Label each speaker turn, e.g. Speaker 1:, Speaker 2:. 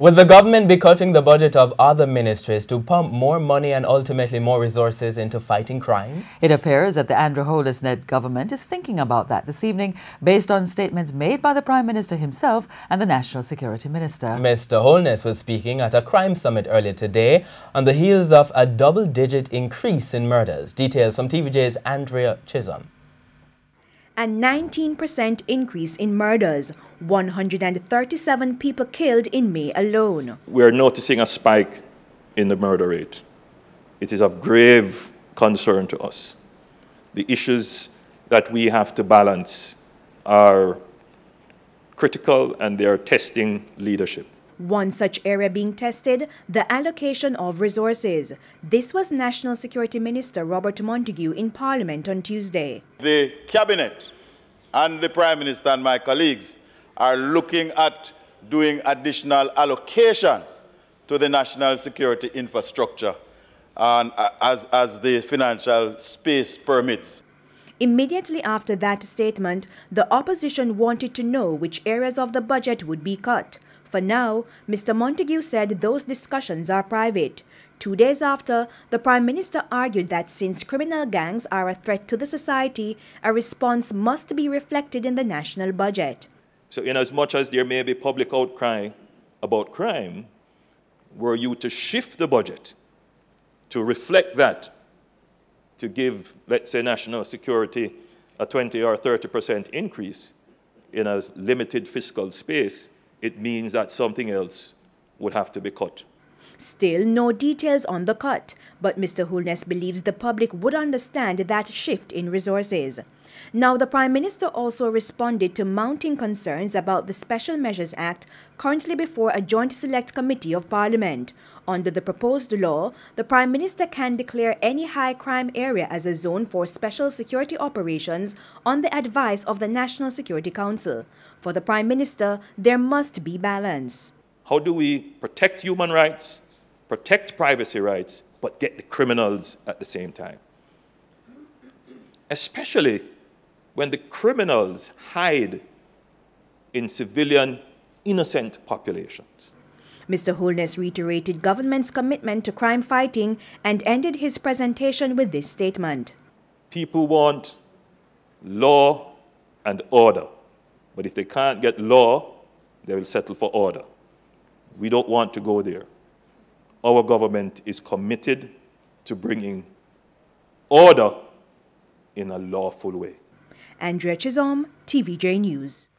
Speaker 1: Will the government be cutting the budget of other ministries to pump more money and ultimately more resources into fighting crime?
Speaker 2: It appears that the Andrew Holness-led government is thinking about that this evening based on statements made by the Prime Minister himself and the National Security Minister.
Speaker 1: Mr. Holness was speaking at a crime summit earlier today on the heels of a double-digit increase in murders. Details from TVJ's Andrea Chisholm.
Speaker 3: A 19% increase in murders, 137 people killed in May alone.
Speaker 4: We are noticing a spike in the murder rate. It is of grave concern to us. The issues that we have to balance are critical and they are testing leadership.
Speaker 3: One such area being tested, the allocation of resources. This was National Security Minister Robert Montague in Parliament on Tuesday.
Speaker 5: The Cabinet and the Prime Minister and my colleagues are looking at doing additional allocations to the national security infrastructure and as the financial space permits.
Speaker 3: Immediately after that statement, the opposition wanted to know which areas of the budget would be cut. For now, Mr. Montague said those discussions are private. 2 days after, the Prime Minister argued that since criminal gangs are a threat to the society, a response must be reflected in the national budget.
Speaker 4: So inasmuch as there may be public outcry about crime, were you to shift the budget to reflect that, to give, let's say, national security a 20 or 30% increase in a limited fiscal space, it means that something else would have to be cut.
Speaker 3: Still, no details on the cut, but Mr. Holness believes the public would understand that shift in resources. Now, the Prime Minister also responded to mounting concerns about the Special Measures Act currently before a joint select committee of Parliament. Under the proposed law, the Prime Minister can declare any high crime area as a zone for special security operations on the advice of the National Security Council. For the Prime Minister, there must be balance.
Speaker 4: How do we protect human rights, protect privacy rights, but get the criminals at the same time? Especially when the criminals hide in civilian, innocent populations.
Speaker 3: Mr. Holness reiterated government's commitment to crime fighting and ended his presentation with this statement.
Speaker 4: People want law and order, but if they can't get law, they will settle for order. We don't want to go there. Our government is committed to bringing order in a lawful way.
Speaker 3: Andrea Chisholm, TVJ News.